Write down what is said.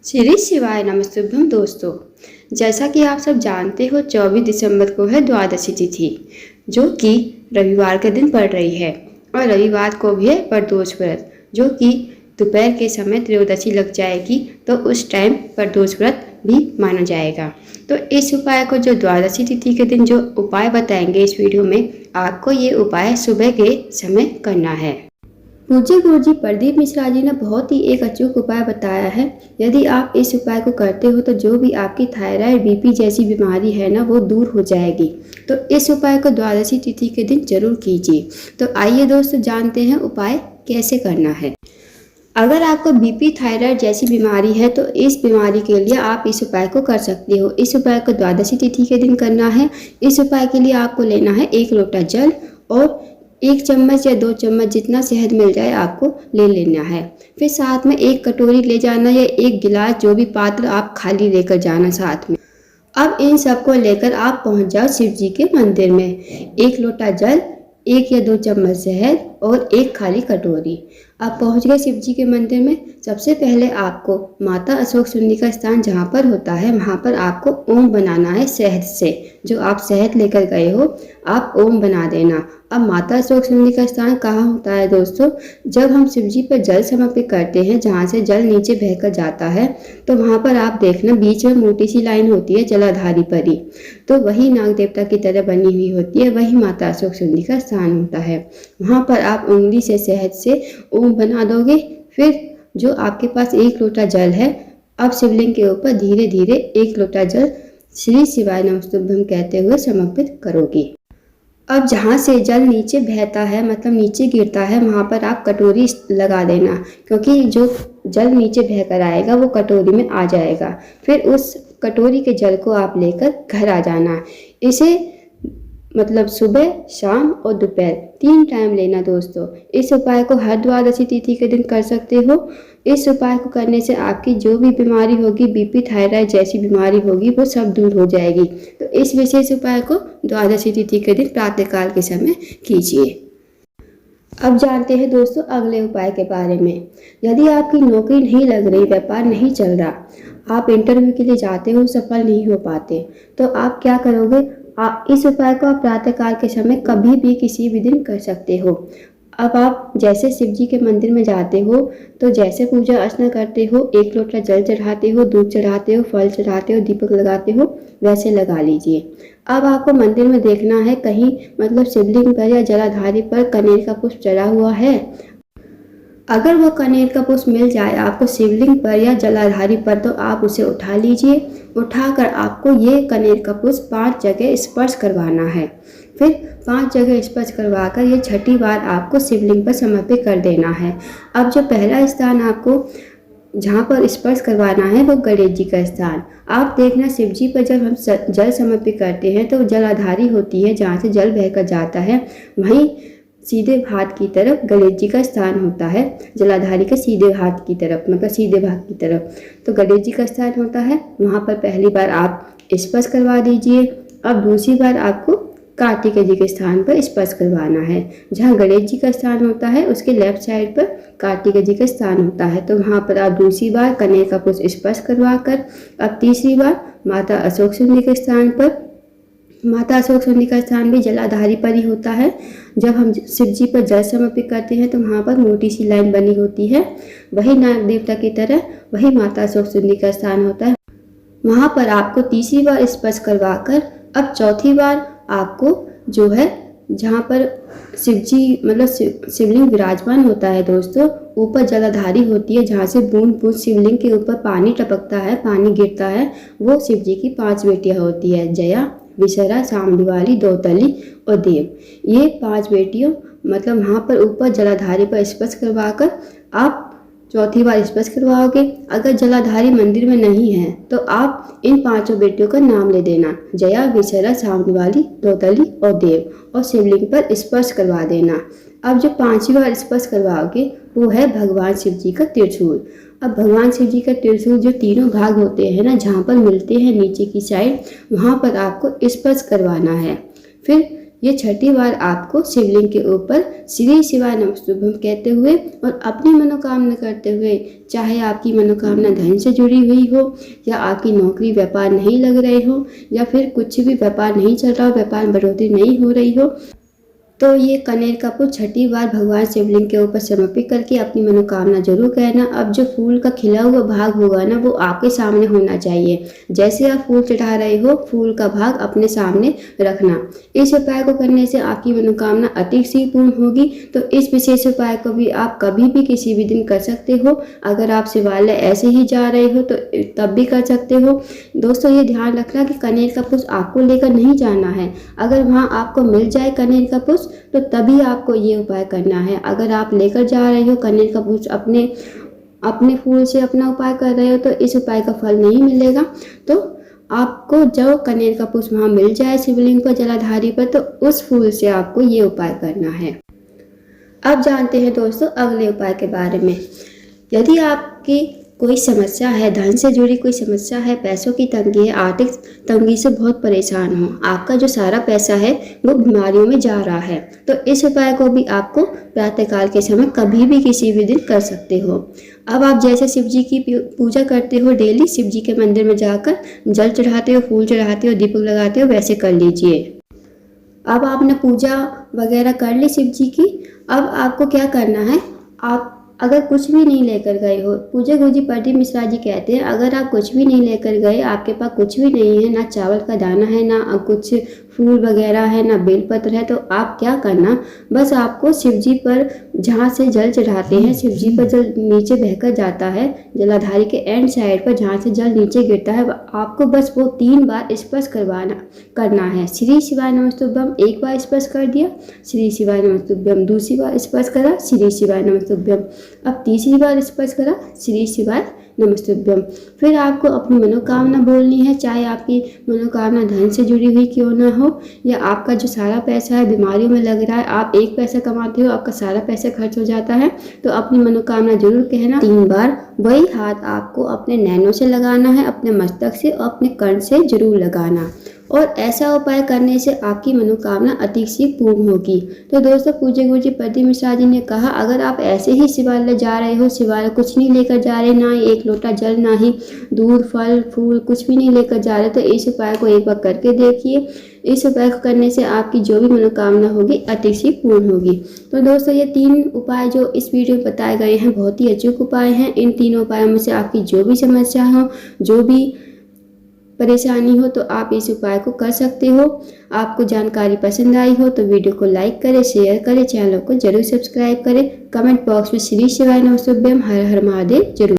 श्री शिवाय नमस्तुभ्यम दोस्तों। जैसा कि आप सब जानते हो 24 दिसंबर को है द्वादशी तिथि, जो कि रविवार के दिन पड़ रही है। और रविवार को भी है प्रदोष व्रत, जो कि दोपहर के समय त्रयोदशी लग जाएगी, तो उस टाइम प्रदोष व्रत भी माना जाएगा। तो इस उपाय को जो द्वादशी तिथि के दिन जो उपाय बताएंगे इस वीडियो में, आपको ये उपाय सुबह के समय करना है। पूज्य गुरुजी प्रदीप मिश्रा जी ने बहुत ही एक अचूक उपाय बताया है। यदि आप इस उपाय को करते हो तो जो भी आपकी थायराइड बीपी जैसी बीमारी है ना, वो दूर हो जाएगी। तो इस उपाय को द्वादशी तिथि के दिन जरूर कीजिए। तो आइए दोस्तों जानते हैं उपाय कैसे करना है। अगर आपको बीपी थायराइड जैसी बीमारी है तो इस बीमारी के लिए आप इस उपाय को कर सकते हो। इस उपाय को द्वादशी तिथि के दिन करना है। इस उपाय के लिए आपको लेना है 1 लोटा जल और 1 चम्मच या 2 चम्मच जितना शहद मिल जाए आपको ले लेना है। फिर साथ में 1 कटोरी ले जाना या 1 गिलास, जो भी पात्र आप खाली लेकर जाना साथ में। अब इन सबको लेकर आप पहुंच जाओ शिव जी के मंदिर में। 1 लोटा जल, 1 या 2 चम्मच शहद और 1 खाली कटोरी। आप पहुंच गए शिव जी के मंदिर में। सबसे पहले आपको माता अशोक सुंदरी का स्थान जहाँ पर होता है, वहाँ पर आपको ओम बनाना है शहद से। जो आप शहद लेकर गए हो, आप ओम बना देना। अब माता अशोक सुंदरी का स्थान कहाँ होता है दोस्तों? जब हम शिव जी पर जल समर्पित करते हैं, जहाँ से जल नीचे बहकर जाता है, तो वहाँ पर आप देखना बीच में मोटी सी लाइन होती है जलाधारी पर ही, तो वही नाग देवता की तरह बनी हुई होती है, वही माता अशोक सुंदरी का स्थान होता है। वहाँ पर आप उंगली से शहद से ओम बना दोगे। फिर जो आपके पास 1 लोटा जल है, अब शिवलिंग के ऊपर धीरे धीरे 1 लोटा जल श्री शिवाय नमस्तुभ्यम कहते हुए समर्पित करोगे। अब जहाँ से जल नीचे बहता है, मतलब नीचे गिरता है, वहाँ पर आप कटोरी लगा देना, क्योंकि जो जल नीचे बहकर आएगा वो कटोरी में आ जाएगा। फिर उस कटोरी के जल को आप लेकर घर आ जाना। इसे मतलब सुबह, शाम और दोपहर 3 टाइम लेना दोस्तों। इस उपाय को हर द्वादशी तिथि के दिन कर सकते हो। इस उपाय को करने से आपकी जो भी बीमारी होगी, बीपी थायराइड जैसी बीमारी होगी, वो सब दूर हो जाएगी। तो इस विशेष उपाय को द्वादशी तिथि के दिन प्रातःकाल के समय कीजिए। अब जानते हैं दोस्तों अगले उपाय के बारे में। यदि आपकी नौकरी नहीं लग रही, व्यापार नहीं चल रहा, आप इंटरव्यू के लिए जाते हो, सफल नहीं हो पाते, तो आप क्या करोगे? इस उपाय को आप प्रातःकाल के समय कभी भी किसी भी दिन कर सकते हो। अब आप जैसे शिव जी के मंदिर में जाते हो, तो जैसे पूजा अर्चना करते हो, 1 लोटा जल चढ़ाते हो, दूध चढ़ाते हो, फल चढ़ाते हो, दीपक लगाते हो, वैसे लगा लीजिए। अब आपको मंदिर में देखना है कहीं मतलब शिवलिंग पर या जलाधारी पर कनेर का पुष्प चढ़ा हुआ है। अगर वो कनेर का पुष्प मिल जाए आपको शिवलिंग पर या जलाधारी पर, तो आप उसे उठा लीजिए। उठाकर आपको ये कनेर का पुष्प 5 जगह स्पर्श करवाना है। फिर 5 जगह स्पर्श करवाकर ये 6ठी बार आपको शिवलिंग पर समर्पित कर देना है। अब जो पहला स्थान आपको जहाँ पर स्पर्श करवाना है, वो गणेश जी का स्थान। आप देखना शिव जी पर जब हम जल समर्पित करते हैं, तो जलाधारी होती है जहाँ से जल बहकर जाता है, वहीं सीधे हाथ की तरफ गणेश जी का स्थान होता है। जलाधारी के सीधे हाथ की तरफ, मतलब सीधे भाग की तरफ, तो गणेश जी का स्थान होता है। वहाँ पर पहली बार आप स्पर्श करवा दीजिए। अब दूसरी बार आपको कार्तिक जी के स्थान पर स्पर्श करवाना है। जहाँ गणेश जी का स्थान होता है, उसके लेफ्ट साइड पर कार्तिक जी का स्थान होता है, तो वहाँ पर आप दूसरी बार कनेर का पुष्प स्पर्श करवा कर अब तीसरी बार माता अशोक सुंदरी के स्थान पर, माता अशोक सुंदरी का स्थान भी जलाधारी पर ही होता है। जब हम शिव जी पर जल समर्पित करते हैं, तो वहाँ पर मोटी सी लाइन बनी होती है, वही नाग देवता की तरह वही माता अशोक सुंदरी का स्थान होता है। वहाँ पर आपको तीसरी बार स्पर्श करवाकर अब चौथी बार आपको जो है जहाँ पर शिव जी मतलब शिवलिंग विराजमान होता है दोस्तों, ऊपर जलाधारी होती है, जहाँ से बूंद बूंद शिवलिंग के ऊपर पानी टपकता है, पानी गिरता है, वो शिव जी की 5 बेटियाँ होती है, जया, विशरा, सामदीवाली, दौतली और देव। ये 5 बेटियों मतलब वहाँ पर ऊपर जलाधारी पर स्पर्श करवाकर आप चौथी बार स्पर्श करवाओगे। अगर जलाधारी मंदिर में नहीं है, तो आप इन 5 बेटियों का नाम ले देना, जया, विशरा, सामदीवाली, दौतली और देव, और शिवलिंग पर स्पर्श करवा देना। अब जो 5वीं बार स्पर्श करवाओगे, वो है भगवान शिव जी का त्रिशूल। अब भगवान शिव जी का त्रिशूल जो तीनों भाग होते हैं ना, जहाँ पर मिलते हैं नीचे की साइड, वहाँ पर आपको स्पर्श करवाना है। फिर ये छठी बार आपको शिवलिंग के ऊपर श्री शिवाय नमस्तुभ्यम कहते हुए और अपनी मनोकामना करते हुए, चाहे आपकी मनोकामना धन से जुड़ी हुई हो या आपकी नौकरी व्यापार नहीं लग रहे हो या फिर कुछ भी व्यापार नहीं चल रहा हो, व्यापार बढ़ोतरी नहीं हो रही हो, तो ये कनेर का फूल छठी बार भगवान शिवलिंग के ऊपर समर्पित करके अपनी मनोकामना जरूर कहना। अब जो फूल का खिला हुआ भाग होगा ना, वो आपके सामने होना चाहिए। जैसे आप फूल चढ़ा रहे हो, फूल का भाग अपने सामने रखना। इस उपाय को करने से आपकी मनोकामना अति शीघ्र पूर्ण होगी। तो इस विशेष उपाय को भी आप कभी भी किसी भी दिन कर सकते हो। अगर आप शिवालय ऐसे ही जा रहे हो तो तब भी कर सकते हो। दोस्तों, ये ध्यान रखना कि कनेर का पुष्प आपको लेकर नहीं जाना है। अगर वहाँ आपको मिल जाए कनेर का पुष्प तो तभी आपको ये उपाय करना है। अगर आप लेकर जा रहे हो कनेर का पुष्प, अपने फूल से अपना उपाय कर रहे हो, तो इस उपाय का फल नहीं मिलेगा। तो आपको जो कनेर का पुष्प वहाँ मिल जाए शिवलिंग पर, जलाधारी पर, तो उस फूल से आपको ये उपाय करना है। अब जानते हैं दोस्तों अगले उपाय के बारे में। यदि आपकी कोई समस्या है, धन से जुड़ी कोई समस्या है, पैसों की तंगी है, आर्थिक तंगी से बहुत परेशान हो, आपका जो सारा पैसा है वो बीमारियों में जा रहा है, तो इस उपाय को भी आपको प्रातःकाल के समय कभी भी किसी भी दिन कर सकते हो। अब आप जैसे शिव जी की पूजा करते हो, डेली शिव जी के मंदिर में जाकर जल चढ़ाते हो, फूल चढ़ाते हो, दीपक लगाते हो, वैसे कर लीजिए। अब आपने पूजा वगैरह कर ली शिव जी की। अब आपको क्या करना है, आप अगर कुछ भी नहीं लेकर गए हो, पूज्य गुरुजी प्रदीप मिश्रा जी कहते हैं, अगर आप कुछ भी नहीं लेकर गए, आपके पास कुछ भी नहीं है, ना चावल का दाना है, ना कुछ फूल वगैरह है, ना बेलपत्र है, तो आप क्या करना, बस आपको शिव जी पर जहाँ से जल चढ़ाते हैं, शिव जी पर जल नीचे बहकर जाता है, जलाधारी के एंड साइड पर जहाँ से जल नीचे गिरता है, आपको बस वो 3 बार स्पर्श करना है। श्री शिवाय नमस्तुभ्यम 1 बार स्पर्श कर दिया, श्री शिवाय नमस्तुभ्यम दूसरी बार स्पर्श करा, श्री शिवाय नमस्तुभ्यम, अब तीसरी बार स्पर्श करा, श्री शिवाय नमस्तुभ्यम। फिर आपको अपनी मनोकामना बोलनी है, चाहे आपकी मनोकामना धन से जुड़ी हुई क्यों ना हो, या आपका जो सारा पैसा है बीमारियों में लग रहा है, आप 1 पैसा कमाते हो, आपका सारा पैसा खर्च हो जाता है, तो अपनी मनोकामना जरूर कहना 3 बार। वही हाथ आपको अपने नैनों से लगाना है, अपने मस्तक से और अपने कर्ण से जरूर लगाना, और ऐसा उपाय करने से आपकी मनोकामना अति शीघ्र पूर्ण होगी। तो दोस्तों, पूज्य गुरुजी प्रदीप मिश्रा जी ने कहा, अगर आप ऐसे ही शिवालय जा रहे हो, शिवालय कुछ नहीं लेकर जा रहे, ना ही 1 लोटा जल, ना ही दूध, फल, फूल कुछ भी नहीं लेकर जा रहे, तो इस उपाय को एक बार करके देखिए। इस उपाय को करने से आपकी जो भी मनोकामना होगी अति शीघ्र पूर्ण होगी। तो दोस्तों, ये 3 उपाय जो इस वीडियो में बताए गए हैं बहुत ही अचूक उपाय हैं। इन 3 उपायों में से आपकी जो भी समस्या हो, जो भी परेशानी हो, तो आप इस उपाय को कर सकते हो। आपको जानकारी पसंद आई हो तो वीडियो को लाइक करें, शेयर करें, चैनल को जरूर सब्सक्राइब करें। कमेंट बॉक्स में श्री शिवाय नमस्तुभ्यम हर हर महादेव जरूर